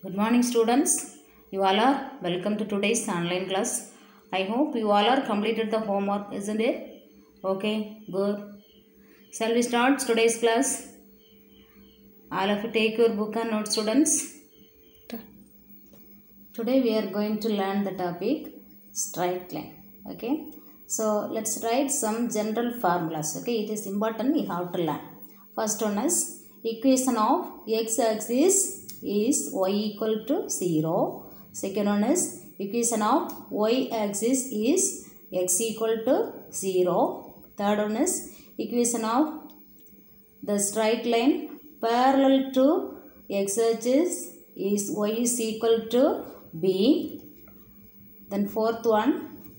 Good morning students. You all are welcome to today's online class. I hope you all are completed the homework, isn't it? Okay, good. Shall we start today's class? All of you take your book and notes, students. Today we are going to learn the topic straight line. Okay. So let's write some general formulas. Okay, it is important we have to learn. First one is equation of x-axis is y equal to 0. Second one is equation of y-axis is x equal to 0. Third one is equation of the straight line parallel to x-axis is y is equal to b. Then fourth one,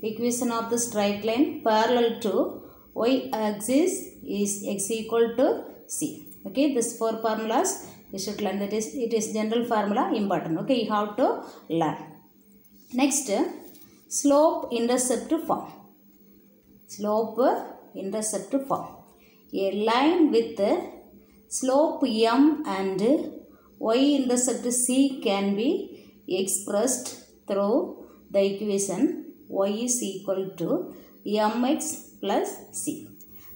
equation of the straight line parallel to y-axis is x equal to c. Okay, this four formulas you should learn. That is, it is general formula important. Okay, you have to learn. Next, slope intercept form. Slope intercept form. A line with slope m and y-intercept c can be expressed through the equation y is equal to mx plus c.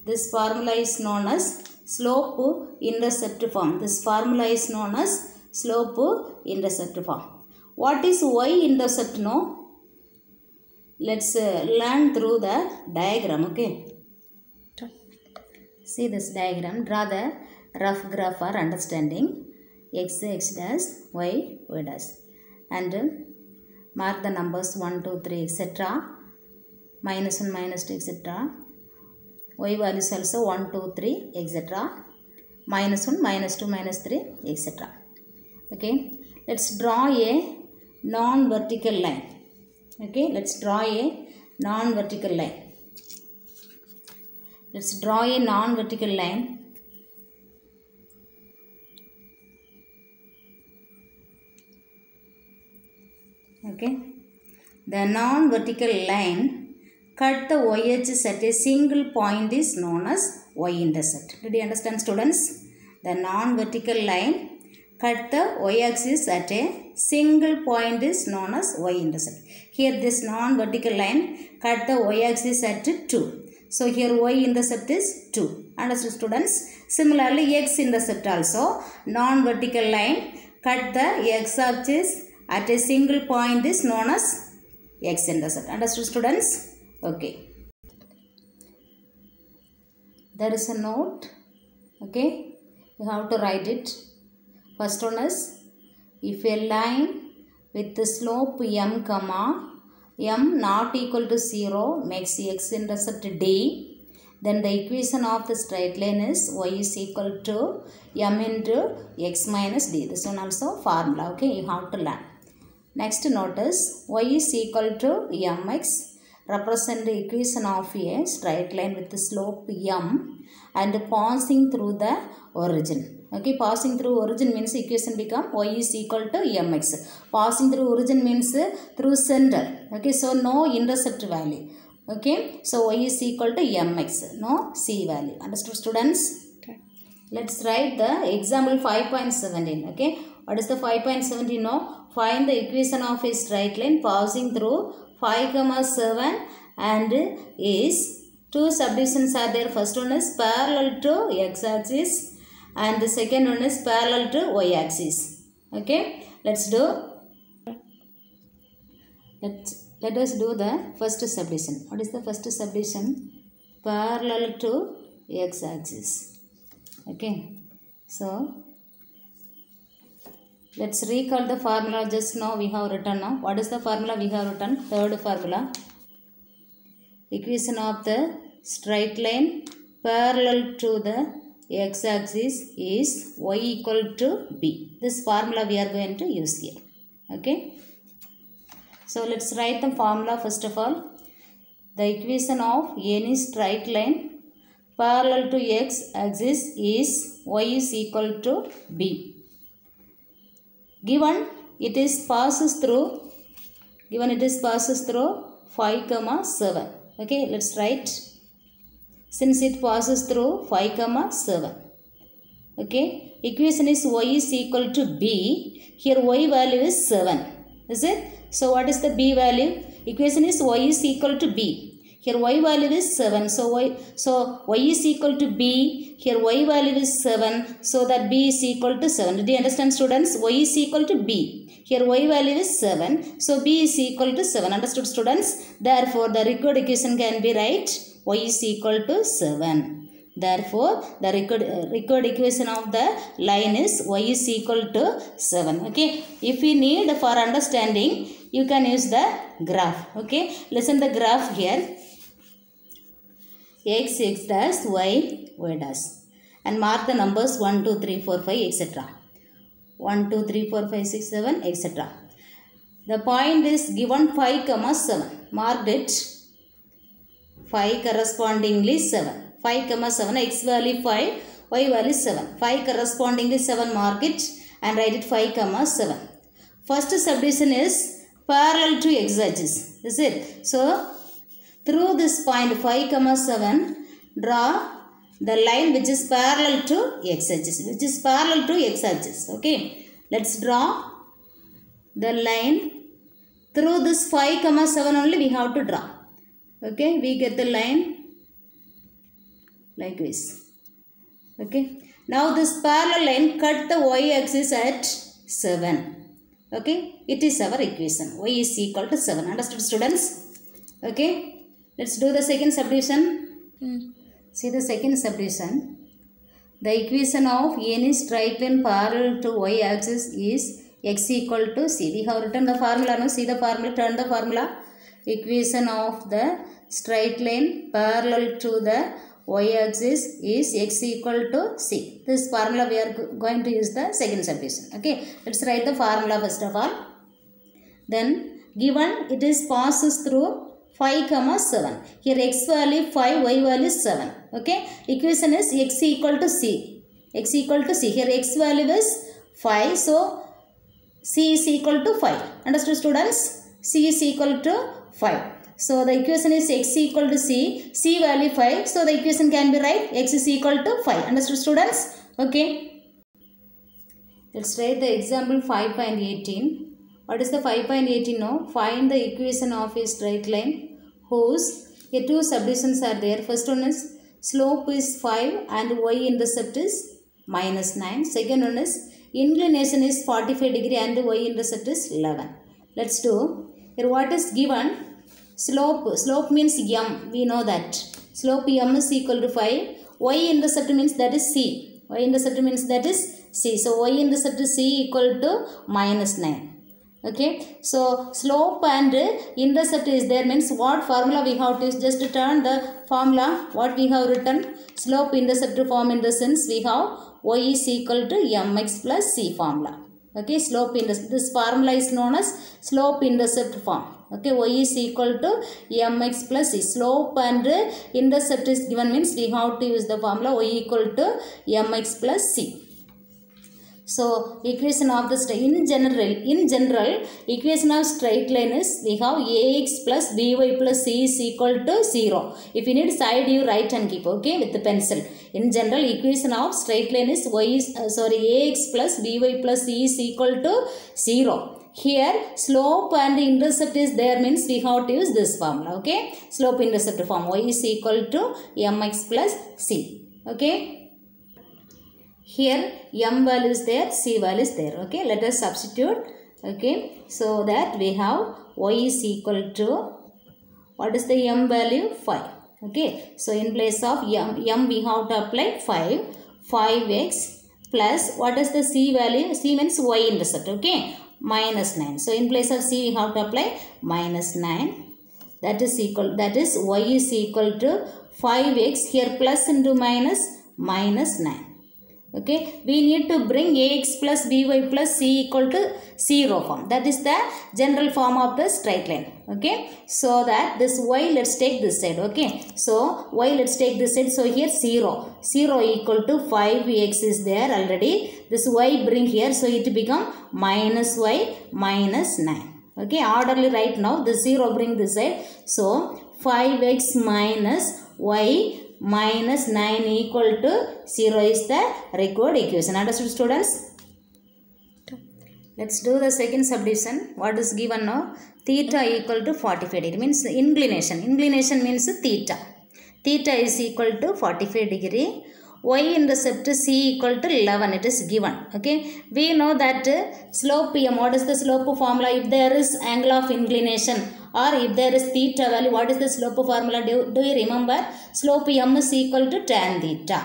This formula is known as slope intercept form. This formula is known as slope intercept form. What is y-intercept? No? Let's learn through the diagram. Okay. See this diagram. Draw the rough graph for understanding. X dash, y dash. And mark the numbers 1, 2, 3, etc. Minus 1, minus 2, etc. Y values also 1, 2, 3, etc. Minus 1, minus 2, minus 3, etc. Okay. Let's draw a non-vertical line. Okay. Let's draw a non-vertical line. Let's draw a non-vertical line. Okay. The non-vertical line cut the y-axis at a single point is known as y-intercept. Did you understand, students? The non-vertical line cut the y-axis at a single point is known as y-intercept. Here this non-vertical line cut the y-axis at 2. So here y-intercept is 2. Understood, students? Similarly, x-intercept also. Non-vertical line cut the x-axis at a single point is known as x-intercept. Understood, students? Okay. There is a note. Okay. You have to write it. First one is, if a line with the slope m comma m not equal to 0 makes x-intercept d, then the equation of the straight line is y is equal to m into x minus d. This one also formula. Okay. You have to learn. Next note is y is equal to mx represent the equation of a straight line with the slope m and passing through the origin. Okay, passing through origin means equation become y is equal to mx. Passing through origin means through center. Okay, so no intercept value. Okay, so y is equal to mx, no c value. Understood, students? Okay. Let's write the example 5.17. Okay, what is the 5.17? No, find the equation of a straight line passing through 5, 7 and is two subdivisions are there. First one is parallel to x-axis and the second one is parallel to y-axis. Okay, let's do. Let us do the first subdivision. What is the first subdivision? Parallel to x-axis. Okay, so let's recall the formula just now we have written now. What is the formula we have written? Third formula. Equation of the straight line parallel to the x-axis is y equal to b. This formula we are going to use here. Okay. So let's write the formula first of all. The equation of any straight line parallel to x-axis is y is equal to b. Given it passes through 5, 7. Okay, let's write. Since it passes through 5, 7. Okay, equation is y is equal to b. Here y value is 7. Is it? So what is the b value? Equation is y is equal to b. Here y value is 7. So y is equal to b. Here y value is 7. So that b is equal to 7. Did you understand, students? Y is equal to b. Here y value is 7. So b is equal to 7. Understood, students? Therefore the required equation can be right. Y is equal to 7. Therefore the required equation of the line is y is equal to 7. Okay. If we need for understanding, you can use the graph. Okay. Listen the graph here. X dash y dash, and mark the numbers 1 2 3 4 5 etc. 1 2 3 4 5 6 7 etc. The point is given 5 comma 7. Marked it 5 correspondingly 7. 5 comma 7, x value 5, y value 7. 5 correspondingly 7, mark it and write it 5 comma 7. First subdivision is parallel to x axis. Is it? So through this point 5 comma 7, draw the line which is parallel to x axis. Which is parallel to x axis. Okay. Let's draw the line through this 5 comma 7 only we have to draw. Okay. We get the line like this. Okay. Now this parallel line cut the y axis at 7. Okay. It is our equation. Y is equal to 7. Understood, students? Okay. Let's do the second subdivision. See the second subdivision. The equation of any straight line parallel to y axis is x equal to c. We have written the formula. No? See the formula. Turn the formula. Equation of the straight line parallel to the y axis is x equal to c. This formula we are going to use the second subdivision. Okay. Let's write the formula first of all. Then given it is passes through 5 comma 7. Here x value 5, y value 7. Okay. Equation is x equal to c. X equal to c. Here x value is 5. So c is equal to 5. Understood, students? C is equal to 5. So the equation is x equal to c. C value 5. So the equation can be right. X is equal to 5. Understood, students? Okay. Let's write the example 5.18. What is the 5.18 now? Find the equation of a straight line whose two subdivisions are there. First one is slope is 5 and y-intercept is minus 9. Second one is inclination is 45 degree and y-intercept is 11. Let's do. Here what is given? Slope means m. We know that. Slope m is equal to 5. Y-intercept means that is c. Y-intercept means that is c. So y-intercept is c equal to minus 9. Okay. So slope and intercept is there means what formula we have to use? Just to turn the formula. What we have written? Slope intercept form in the sense we have y is equal to mx plus c formula. Okay. Slope intercept. This formula is known as slope intercept form. Okay. Y is equal to mx plus c. Slope and intercept is given means we have to use the formula y equal to mx plus c. So equation of the in general equation of straight line is we have ax plus by plus c is equal to 0. If you need side you write and keep, okay, with the pencil. In general equation of straight line is ax plus by plus c is equal to 0. Here slope and intercept is there means we have to use this formula. Okay, slope intercept form y is equal to mx plus c. Okay. Here m value is there, c value is there. Okay, let us substitute. Okay, so that we have y is equal to, what is the m value? 5. Okay, so in place of m we have to apply 5x plus what is the c value? C means y intercept. Okay, minus 9. So in place of c we have to apply minus 9. That is y is equal to 5x. Here plus into minus 9. Okay, we need to bring ax plus by plus c equal to 0 form. That is the general form of the straight line. Okay, so that this y, let's take this side. Okay, so y, let's take this side. So here 0 equal to 5x is there already. This y bring here, so it become minus y minus 9. Okay, orderly right now. The 0 bring this side. So 5x minus y minus 9 equal to 0 is the required equation. Understood, students? Let's do the second subdivision. What is given now? Theta equal to 45 degree means inclination. Inclination means theta. Theta is equal to 45 degree. Y-intercept C equal to 11. It is given. Okay. We know that slope M. What is the slope formula? If there is angle of inclination or if there is theta value, what is the slope formula? Do you remember? Slope M is equal to tan theta.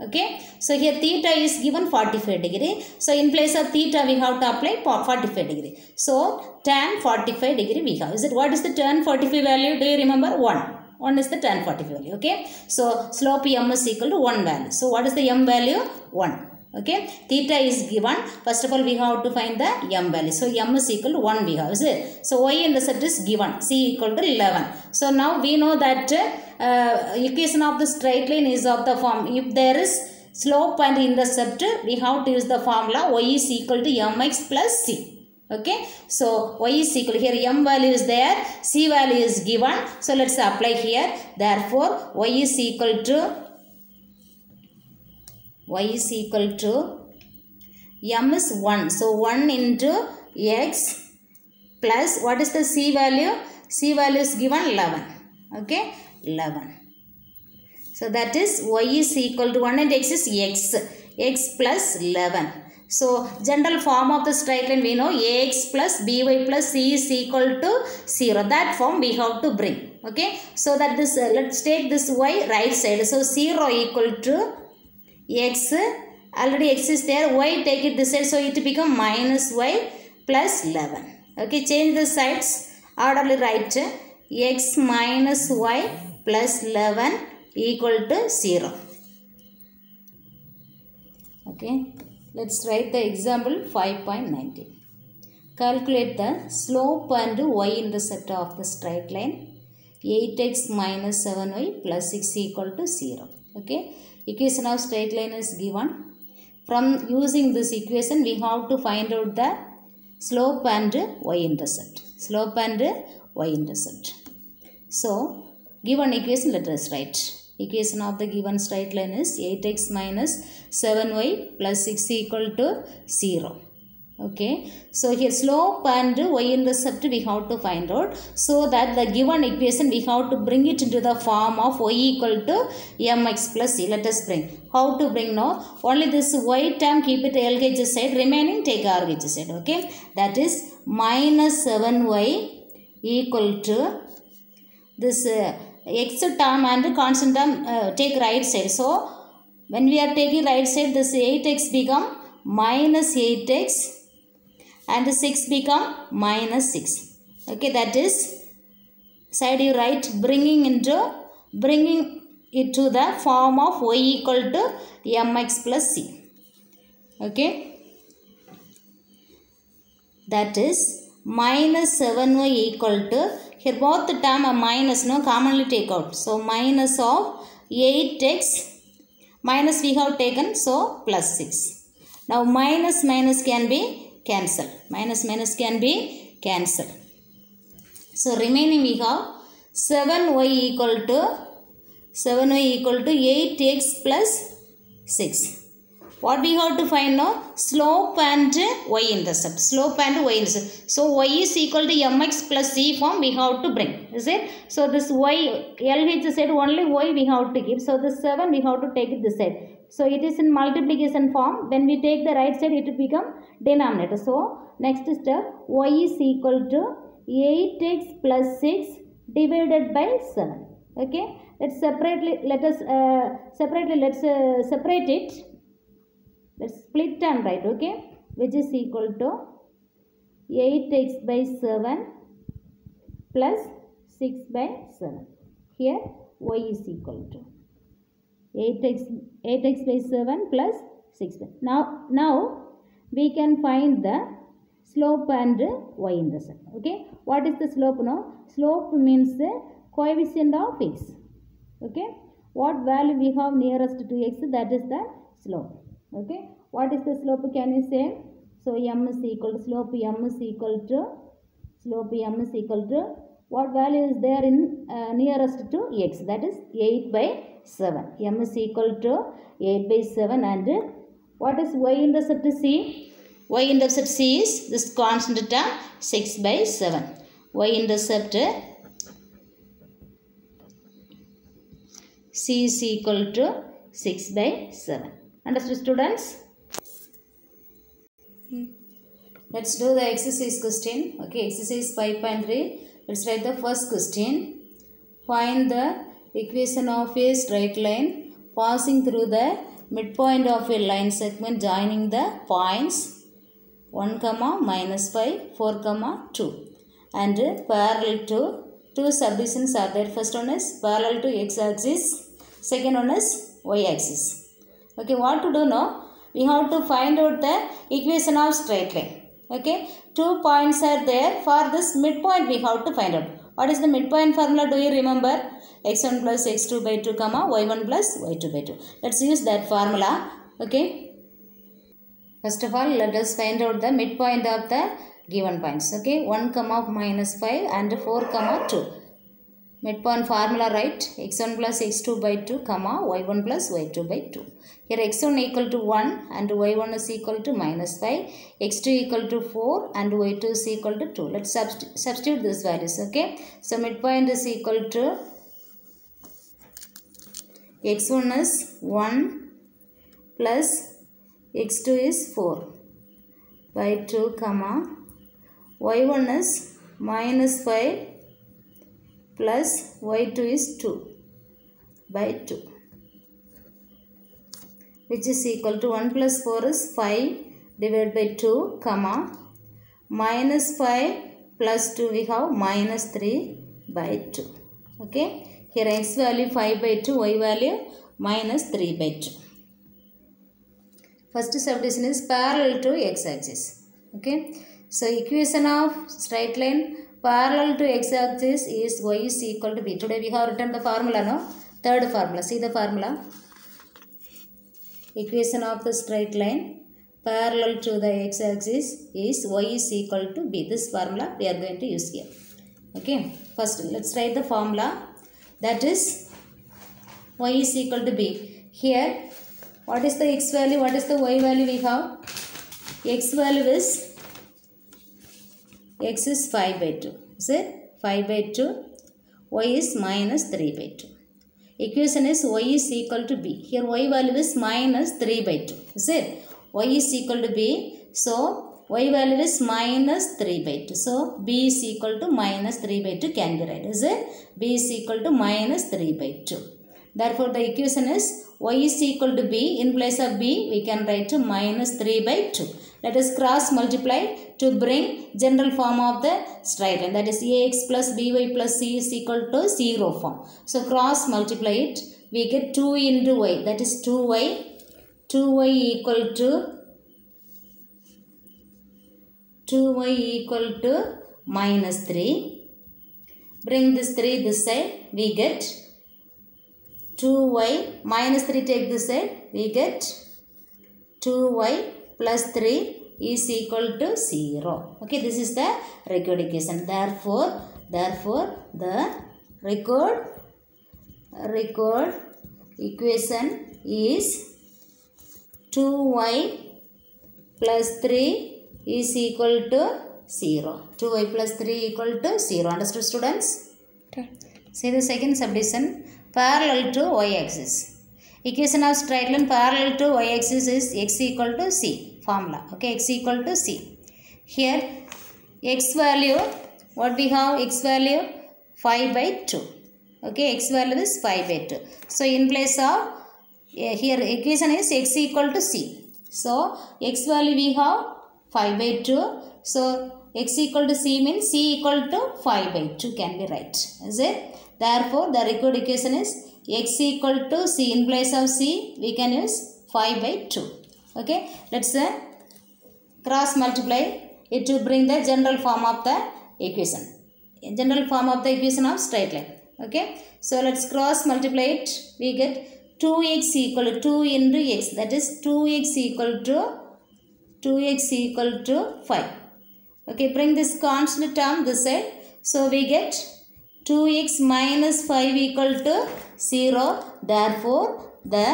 Okay. So here theta is given 45 degree. So in place of theta we have to apply 45 degree. So tan 45 degree we have. Is it what is the tan 45 value? Do you remember? 1. 1 is the tan 45 value. Okay. So slope M is equal to 1 value. So what is the M value? 1. Okay. Theta is given. First of all we have to find the M value. So M is equal to 1 we have. Is it? So y-intercept is given. C equal to 11. So now we know that equation of the straight line is of the form. If there is slope and intercept, we have to use the formula y is equal to mx plus c. Okay. So y is equal, here m value is there, c value is given. So let's apply here. Therefore y is equal to m is 1. So 1 into x plus what is the c value? C value is given 11. Okay. 11. So that is y is equal to 1 and x is x plus 11. So general form of the straight line we know ax plus by plus c is equal to 0. That form we have to bring. Okay. So that this let's take this y right side. So 0 equal to x. Already x is there. Y take it this side. So it become minus y plus 11. Okay. Change the sides. Orderly write x minus y plus 11 equal to 0. Okay. Let's write the example 5.19. Calculate the slope and y-intercept of the straight line 8x minus 7y plus 6 equal to 0. Okay. Equation of straight line is given. From using this equation we have to find out the slope and y-intercept. Slope and y-intercept. So given equation let us write. Equation of the given straight line is 8x minus 7y plus 6 equal to 0. Okay. So here slope and y-intercept we have to find out. So that the given equation we have to bring it into the form of y equal to mx plus c. Let us bring. How to bring now? Only this y term keep it LHS side. Remaining take RHS side. Okay. That is minus 7y equal to this x term and constant term take right side. So when we are taking right side this 8x become minus 8x and 6 become minus 6. Okay. That is side you write bringing it to the form of y equal to mx plus c. Okay. That is minus 7y equal to, here both the term are minus, no, commonly take out. So minus of 8x, minus we have taken, so plus 6. Now minus can be cancelled. Minus can be cancelled. So remaining we have 7y equal to 8x plus 6. What we have to find now? Slope and y-intercept. Slope and y-intercept. So y is equal to mx plus c form we have to bring. Is it? So this y, LH said only y we have to give. So this 7 we have to take it this side. So it is in multiplication form. When we take the right side it will become denominator. So next step y is equal to 8x plus 6 divided by 7. Okay. Let's separate it. Let's split term right, okay, which is equal to 8x by 7 plus 6 by 7. Here y is equal to 8x by 7 plus 6 by. Now we can find the slope and y-intercept. Okay. What is the slope now? Slope means the coefficient of x. Okay. What value we have nearest to x, that is the slope. Okay. What is the slope, can you say? So m is equal to slope m is equal to what value is there in nearest to x, that is 8 by 7. M is equal to 8 by 7 and what is y-intercept C? Y-intercept C is this constant term 6 by 7. Y-intercept C is equal to 6 by 7. Understood, students? Let's do the exercise question. Okay, exercise 5.3. Let's write the first question. Find the equation of a straight line passing through the midpoint of a line segment joining the points 1, minus 5, 4, 2 and parallel to two subdivisions are there. First one is parallel to x-axis, second one is y-axis. Okay, what to do now? We have to find out the equation of straight line. Okay, 2 points are there. For this midpoint we have to find out. What is the midpoint formula? Do you remember? X1 plus x2 by 2, y1 plus y2 by 2. Let's use that formula. Okay. First of all, let us find out the midpoint of the given points. Okay, 1, minus 5 and 4, 2. Midpoint formula, right? X1 plus x2 by 2, y1 plus y2 by 2. Here x1 equal to 1 and y1 is equal to minus 5. x2 equal to 4 and y2 is equal to 2. Let's substitute these values. Okay. So midpoint is equal to x1 is 1 plus x2 is 4 by 2, y1 is minus 5 plus y2 is 2 by 2, which is equal to 1 plus 4 is 5 divided by 2, minus 5 plus 2 we have minus 3 by 2. Okay, here x value 5 by 2, y value minus 3 by 2. First subdivision is parallel to x-axis. Okay, so equation of straight line parallel to x-axis is y is equal to b. Today we have written the formula, no? Third formula. See the formula. Equation of the straight line parallel to the x-axis is y is equal to b. This formula we are going to use here. Okay. First, let's write the formula. That is y is equal to b. Here, what is the x value? What is the y value we have? X value is x is 5 by 2. Is it? 5 by 2. Y is minus 3 by 2. Equation is y is equal to b. Here y value is minus 3 by 2. Is it? Y is equal to b. So, y value is minus 3 by 2. So, b is equal to minus 3 by 2 can be write. Is it? B is equal to minus 3 by 2. Therefore, the equation is y is equal to b. In place of b, we can write to minus 3 by 2. Let us cross multiply to bring general form of the straight line. That is ax plus by plus c is equal to 0 form. So cross multiply it. We get 2 into y. That is 2y. 2y equal to minus 3. Bring this 3 this side. We get 2y minus 3 take this side. We get 2y plus 3 is equal to 0. Okay, this is the required equation. Therefore, the required equation is 2y plus 3 is equal to 0. 2y plus 3 equal to 0. Understood, students? Okay. See the second subdivision. Parallel to y-axis. Equation of straight line parallel to y-axis is x equal to c. Formula. Okay, x equal to c. Here, x value, what we have? X value 5 by 2. Okay, x value is 5 by 2. So, in place of, here equation is x equal to c. So, x value we have 5 by 2. So, x equal to c means c equal to 5 by 2 can be right. Is it? Therefore, the required equation is x equal to c. In place of c, we can use 5 by 2. Okay. Let's cross multiply it to bring the general form of the equation. General form of the equation of straight line. Okay. So, let's cross multiply it. We get 2x equal to 2 into x. That is 2x equal to 5. Okay. Bring this constant term this side. So, we get 2x minus 5 equal to 0. Therefore the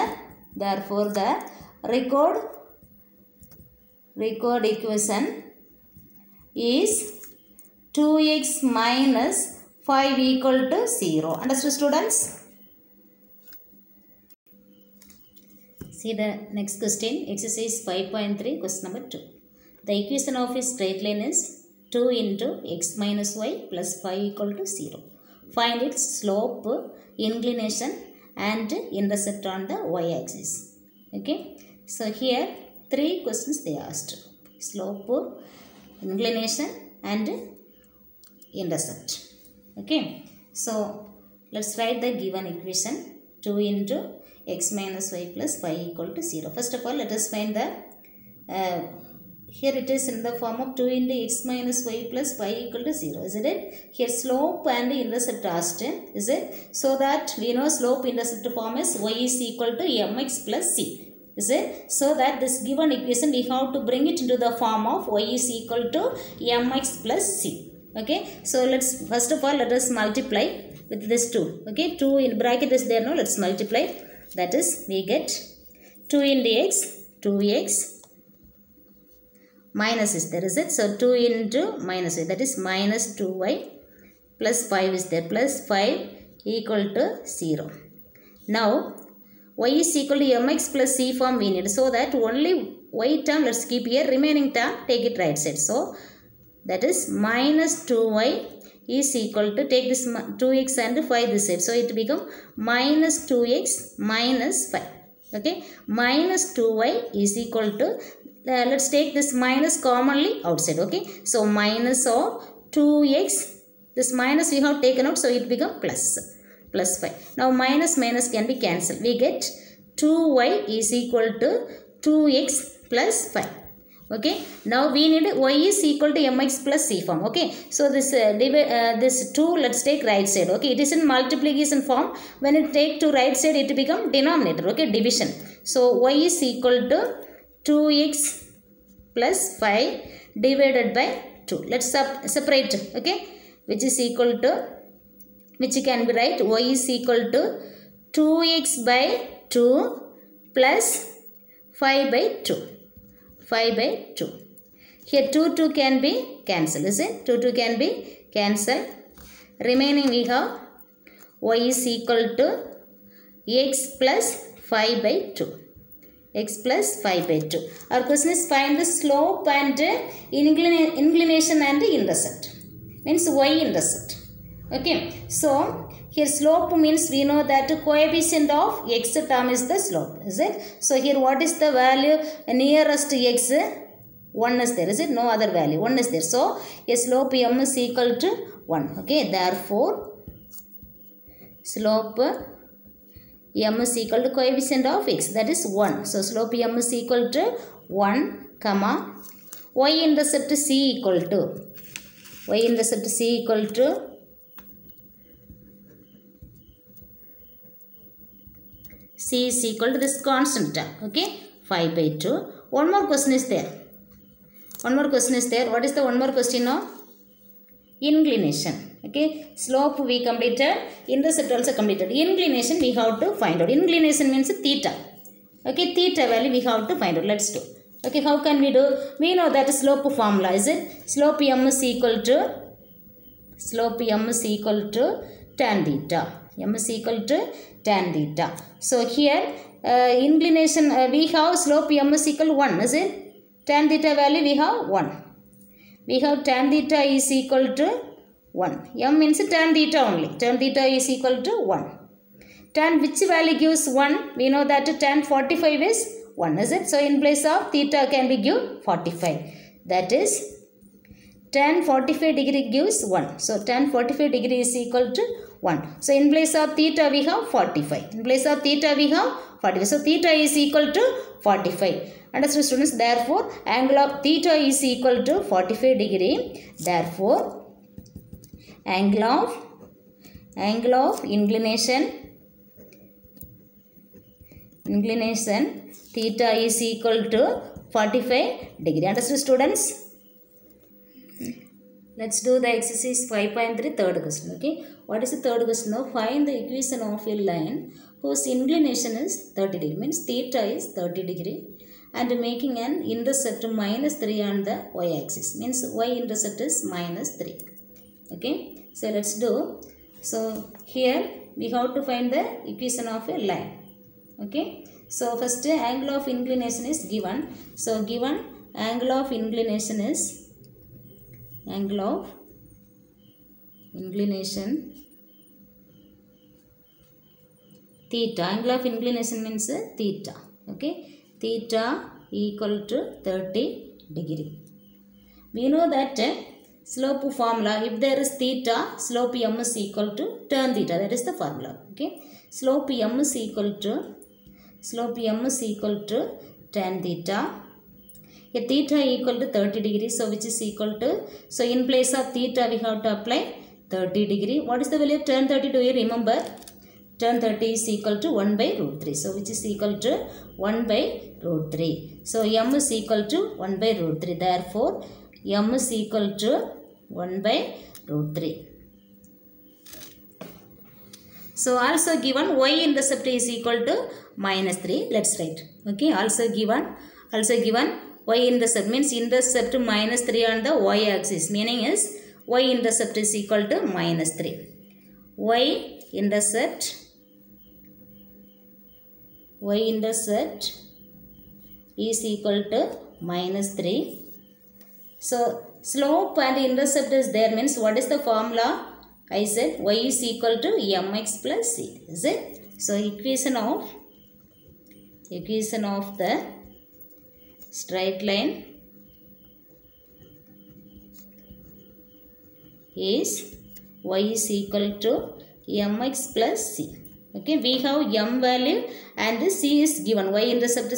record equation is 2x minus 5 equal to 0. Understood, students? See the next question, exercise 5.3, question number 2. The equation of a straight line is 2 into x minus y plus 5 equal to 0. Find its slope, inclination and intercept on the y-axis. Okay. So here 3 questions they asked. Slope, inclination and intercept. Okay. So let's write the given equation. 2 into x minus y plus 5 equal to 0. First of all, let us find the here it is in the form of 2 into x minus y plus 5 equal to 0, isn't it? Here slope and intercept asked, is it? So that we know slope intercept form is y is equal to mx plus c, is it? So that this given equation we have to bring it into the form of y is equal to mx plus c. Okay, so let's first of all let us multiply with this 2. Okay, 2 in bracket is there, no? Let's multiply. That is, we get 2 into x, 2x minus is there, is it? So 2 into minus y, that is minus 2y plus 5 is there, plus 5 equal to 0. Now y is equal to mx plus c form we need, so that only y term let's keep here, remaining term take it right side. So that is minus 2y is equal to, take this 2x and 5 this side, so it become minus 2x minus 5. Okay, minus 2y is equal to, let's take this minus commonly outside. Okay, so minus of 2x, this minus we have taken out, so it become plus 5. Now minus minus can be cancelled, we get 2y is equal to 2x plus 5. Okay, now we need y is equal to mx plus c form. Okay, so this this 2 let's take right side. Okay, it is in multiplication form. When it take to right side, it become denominator. Okay, division. So y is equal to 2x plus 5 divided by 2. Let's separate. Okay, which is equal to, which can be right, y is equal to 2x by 2 plus 5 by 2. 5 by 2. Here 2 can be cancelled, is it? 2 can be cancelled. Remaining we have y is equal to x plus 5 by 2. X plus 5 by 2. Our question is find the slope and inclination and intercept. Means y-intercept. Okay. So here slope means we know that coefficient of x term is the slope, is it? So here what is the value nearest to x? 1 is there, is it? No other value, 1 is there. So a slope m is equal to 1. Okay, therefore slope m is equal to coefficient of x, that is 1. So slope m is equal to 1, comma, y-intercept c equal to, y-intercept c equal to c is equal to this constant term. Okay, 5 by 2. One more question is there. What is the one more question now? Inclination. Okay, slope we completed, intercept also completed. Inclination we have to find out. Inclination means theta. Okay, theta value we have to find out. Let's do. Okay, how can we do? We know that slope formula, is it? Slope m is equal to tan theta. M is equal to tan theta. So here inclination we have slope m is equal to 1, is it? Tan theta value we have 1. We have tan theta is equal to 1. M means tan theta only. Tan theta is equal to 1. Tan which value gives 1? We know that tan 45 is 1, is it? So in place of theta can be give 45. That is tan 45 degree gives 1. So tan 45 degree is equal to 1. So in place of theta we have 45. In place of theta we have 45. So theta is equal to 45. Understood, students? Therefore angle of theta is equal to 45 degree. Therefore angle of inclination theta is equal to 45 degree. Understood, students? Let's do the exercise 5.3 third question. Okay, what is the third question now? Find the equation of a line whose inclination is 30 degree, means theta is 30 degree, and making an intercept minus 3 on the y-axis, means y-intercept is minus 3. Okay, so let's do. So here we have to find the equation of a line. Okay, so first angle of inclination is given. So given angle of inclination is theta. Angle of inclination means theta. Okay, theta equal to 30 degree. We know that slope formula, if there is theta, slope m is equal to tan theta. That is the formula. Okay, slope m is equal to tan theta. A theta equal to 30 degree, so which is equal to, so in place of theta we have to apply 30 degree. What is the value of tan 30? Do you remember? Tan 30 is equal to 1 by root 3. So which is equal to 1 by root 3. So m is equal to 1 by root 3. Therefore m is equal to 1 by root 3. So also given y-intercept is equal to minus 3. Let's write. Okay, also given y-intercept means intercept minus 3 on the y-axis, meaning is y-intercept is equal to minus 3. Y-intercept is equal to minus 3. So slope and intercept is there, means what is the formula? I said y is equal to mx plus c. Is it? So equation of the straight line is y is equal to mx plus c. Okay, we have m value and c is given. Y-intercept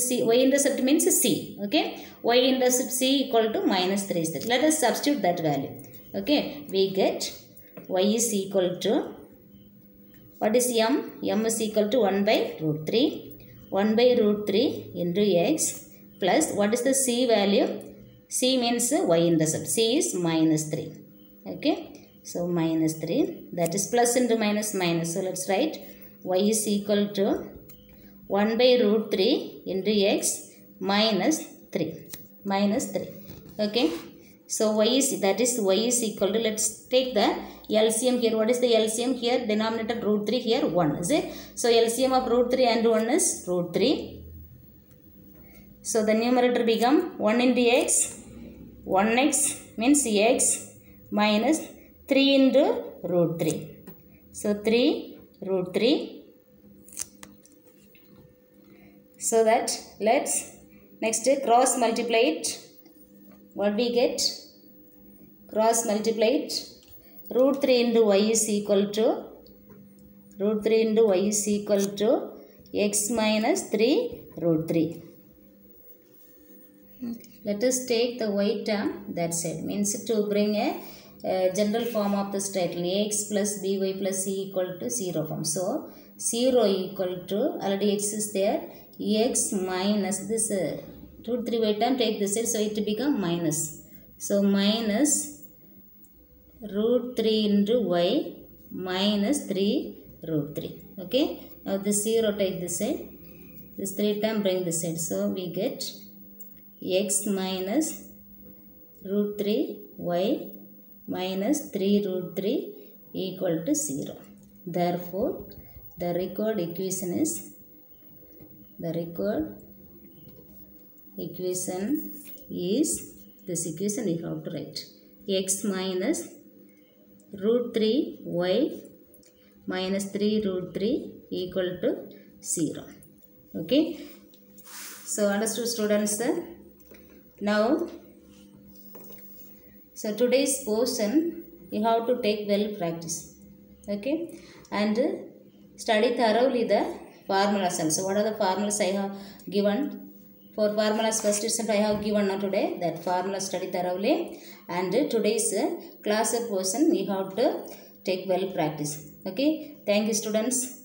means c. Okay, y-intercept c equal to minus 3 is that. Let us substitute that value. Okay, we get y is equal to, what is m? M is equal to 1 by root 3. 1 by root 3 into x plus, what is the c value? C means y-intercept. C is minus 3. Okay, so minus 3, that is plus into minus minus. So let's write y is equal to 1 by root 3 into x minus 3. Okay, so y is equal to, let's take the LCM here. What is the LCM here? Denominator root 3, here 1. Is it? So LCM of root 3 and 1 is root 3. So the numerator become 1 into x. 1x means x minus 3 into root 3. So 3 root 3. So that let's next cross multiply it. What we get? Cross multiply it. Root 3 into y is equal to x minus 3 root 3. Let us take the y term that side, means to bring a general form of the straight line, ax plus by plus c equal to 0 form. So 0 equal to, already x is there, x minus this root 3 y term, take this side, so it become minus. So minus root 3 into y minus 3 root 3. Okay, now this 0 take this side, this 3 term bring this side, so we get x minus root 3 y minus 3 root 3 equal to 0. Therefore the required equation is, this equation we have to write, x minus root 3 y minus 3 root 3 equal to 0. Okay, so understood students? Now, so today's portion you have to take well practice. Okay, and study thoroughly the formulas also. What are the formulas I have given? For formulas first itself I have given now today. That formula study thoroughly, and today's class portion we have to take well practice. Okay, thank you students.